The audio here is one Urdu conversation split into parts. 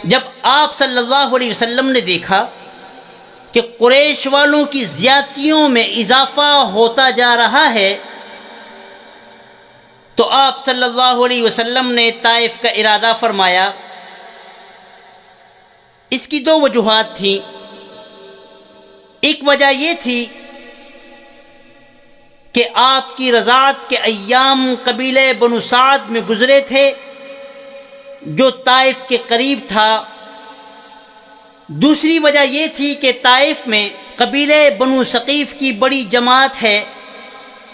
جب آپ صلی اللہ علیہ وسلم نے دیکھا کہ قریش والوں کی زیادتیوں میں اضافہ ہوتا جا رہا ہے تو آپ صلی اللہ علیہ وسلم نے طائف کا ارادہ فرمایا۔ اس کی دو وجوہات تھیں۔ ایک وجہ یہ تھی کہ آپ کی رضاعت کے ایام قبیلہ بنو سعد میں گزرے تھے جو طائف کے قریب تھا۔ دوسری وجہ یہ تھی کہ طائف میں قبیلہ بنو ثقیف کی بڑی جماعت ہے،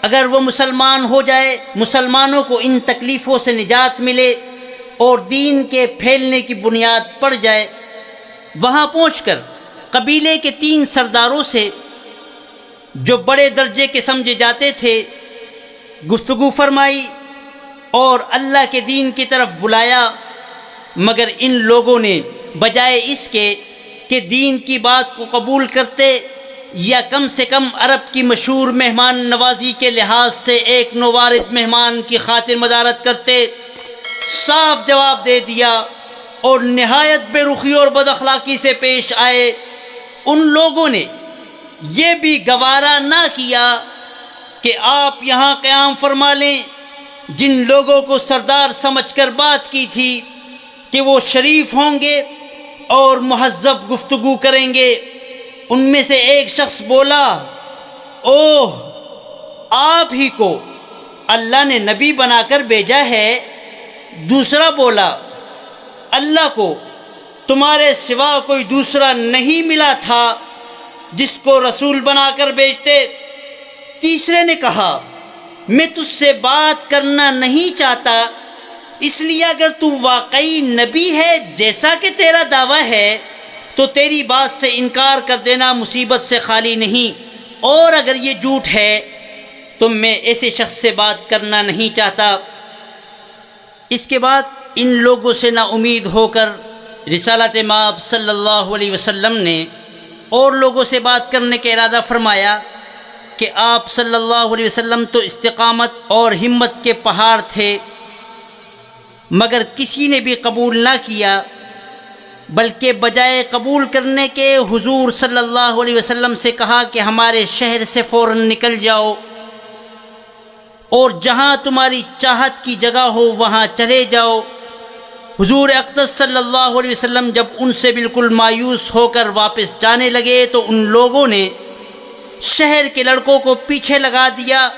اگر وہ مسلمان ہو جائے مسلمانوں کو ان تکلیفوں سے نجات ملے اور دین کے پھیلنے کی بنیاد پڑ جائے۔ وہاں پہنچ کر قبیلے کے 3 سرداروں سے جو بڑے درجے کے سمجھے جاتے تھے گفتگو فرمائی اور اللہ کے دین کی طرف بلایا، مگر ان لوگوں نے بجائے اس کے کہ دین کی بات کو قبول کرتے یا کم سے کم عرب کی مشہور مہمان نوازی کے لحاظ سے ایک نوارد مہمان کی خاطر مدارت کرتے، صاف جواب دے دیا اور نہایت بے رخی اور بد اخلاقی سے پیش آئے۔ ان لوگوں نے یہ بھی گوارا نہ کیا کہ آپ یہاں قیام فرما لیں۔ جن لوگوں کو سردار سمجھ کر بات کی تھی کہ وہ شریف ہوں گے اور مہذب گفتگو کریں گے، ان میں سے ایک شخص بولا، اوہ، آپ ہی کو اللہ نے نبی بنا کر بھیجا ہے۔ دوسرا بولا، اللہ کو تمہارے سوا کوئی دوسرا نہیں ملا تھا جس کو رسول بنا کر بھیجتے۔ تیسرے نے کہا، میں تجھ سے بات کرنا نہیں چاہتا، اس لیے اگر تو واقعی نبی ہے جیسا کہ تیرا دعویٰ ہے تو تیری بات سے انکار کر دینا مصیبت سے خالی نہیں، اور اگر یہ جھوٹ ہے تو میں ایسے شخص سے بات کرنا نہیں چاہتا۔ اس کے بعد ان لوگوں سے نا امید ہو کر رسالت مآب صلی اللہ علیہ وسلم نے اور لوگوں سے بات کرنے کا ارادہ فرمایا کہ آپ صلی اللہ علیہ وسلم تو استقامت اور ہمت کے پہاڑ تھے، مگر کسی نے بھی قبول نہ کیا، بلکہ بجائے قبول کرنے کے حضور صلی اللہ علیہ وسلم سے کہا کہ ہمارے شہر سے فوراً نکل جاؤ اور جہاں تمہاری چاہت کی جگہ ہو وہاں چلے جاؤ۔ حضور اقدس صلی اللہ علیہ وسلم جب ان سے بالکل مایوس ہو کر واپس جانے لگے تو ان لوگوں نے شہر کے لڑکوں کو پیچھے لگا دیا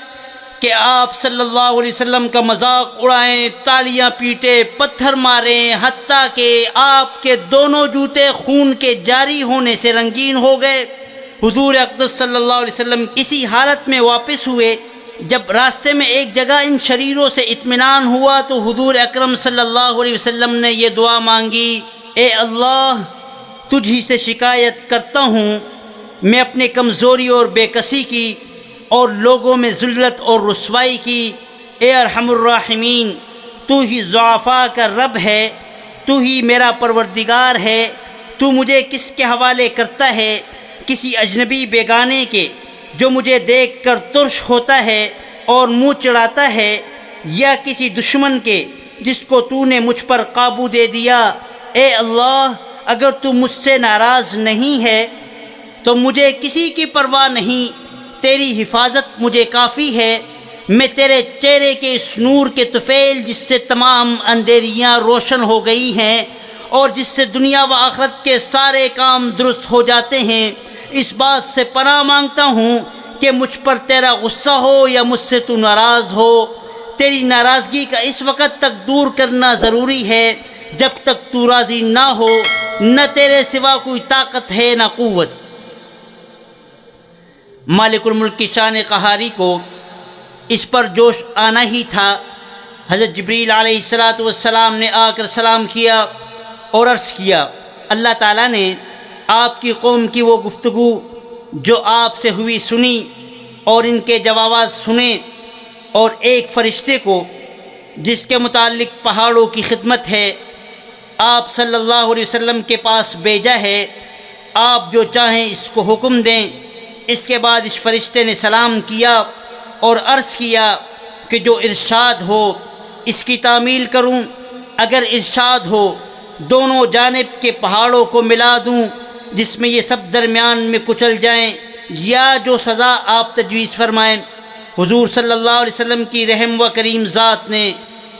کہ آپ صلی اللہ علیہ وسلم کا مذاق اڑائیں، تالیاں پیٹیں، پتھر ماریں، حتیٰ کہ آپ کے دونوں جوتے خون کے جاری ہونے سے رنگین ہو گئے۔ حضور اقدس صلی اللہ علیہ وسلم اسی حالت میں واپس ہوئے۔ جب راستے میں ایک جگہ ان شریروں سے اطمینان ہوا تو حضور اکرم صلی اللہ علیہ وسلم نے یہ دعا مانگی، اے اللہ، تجھ ہی سے شکایت کرتا ہوں، میں اپنے کمزوری اور بے کسی کی اور لوگوں میں ذلت اور رسوائی کی۔ اے ارحم الراحمین، تو ہی ضعفاء کا رب ہے، تو ہی میرا پروردگار ہے، تو مجھے کس کے حوالے کرتا ہے؟ کسی اجنبی بیگانے کے جو مجھے دیکھ کر ترش ہوتا ہے اور منہ چڑھاتا ہے، یا کسی دشمن کے جس کو تو نے مجھ پر قابو دے دیا؟ اے اللہ، اگر تو مجھ سے ناراض نہیں ہے تو مجھے کسی کی پرواہ نہیں، تیری حفاظت مجھے کافی ہے۔ میں تیرے چہرے کے اس نور کے طفیل جس سے تمام اندھیریاں روشن ہو گئی ہیں اور جس سے دنیا و آخرت کے سارے کام درست ہو جاتے ہیں، اس بات سے پناہ مانگتا ہوں کہ مجھ پر تیرا غصہ ہو یا مجھ سے تو ناراض ہو۔ تیری ناراضگی کا اس وقت تک دور کرنا ضروری ہے جب تک تو راضی نہ ہو، نہ تیرے سوا کوئی طاقت ہے نہ قوت۔ مالک الملک کی شان قہاری کو اس پر جوش آنا ہی تھا۔ حضرت جبریل علیہ السلام نے آ کر سلام کیا اور عرض کیا، اللہ تعالیٰ نے آپ کی قوم کی وہ گفتگو جو آپ سے ہوئی سنی اور ان کے جوابات سنے، اور ایک فرشتے کو جس کے متعلق پہاڑوں کی خدمت ہے آپ صلی اللہ علیہ وسلم کے پاس بھیجا ہے، آپ جو چاہیں اس کو حکم دیں۔ اس کے بعد اس فرشتے نے سلام کیا اور عرض کیا کہ جو ارشاد ہو اس کی تعمیل کروں، اگر ارشاد ہو دونوں جانب کے پہاڑوں کو ملا دوں جس میں یہ سب درمیان میں کچل جائیں، یا جو سزا آپ تجویز فرمائیں۔ حضور صلی اللہ علیہ وسلم کی رحم و کریم ذات نے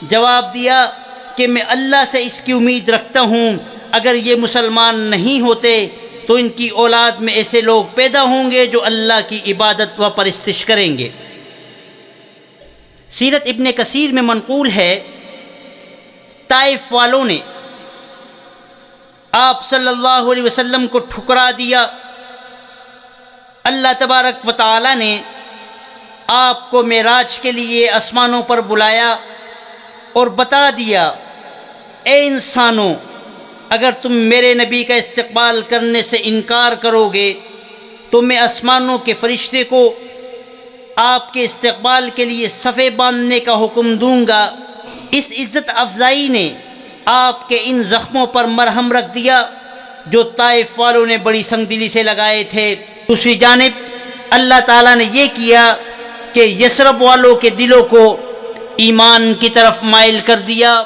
جواب دیا کہ میں اللہ سے اس کی امید رکھتا ہوں اگر یہ مسلمان نہیں ہوتے تو ان کی اولاد میں ایسے لوگ پیدا ہوں گے جو اللہ کی عبادت و پرستش کریں گے۔ سیرت ابن کثیر میں منقول ہے طائف والوں نے آپ صلی اللہ علیہ وسلم کو ٹھکرا دیا۔ اللہ تبارک و تعالی نے آپ کو معراج کے لیے آسمانوں پر بلایا اور بتا دیا، اے انسانوں، اگر تم میرے نبی کا استقبال کرنے سے انکار کرو گے تو میں آسمانوں کے فرشتے کو آپ کے استقبال کے لیے صفیں باندھنے کا حکم دوں گا۔ اس عزت افزائی نے آپ کے ان زخموں پر مرہم رکھ دیا جو طائف والوں نے بڑی سنگدلی سے لگائے تھے۔ دوسری جانب اللہ تعالیٰ نے یہ کیا کہ یثرب والوں کے دلوں کو ایمان کی طرف مائل کر دیا۔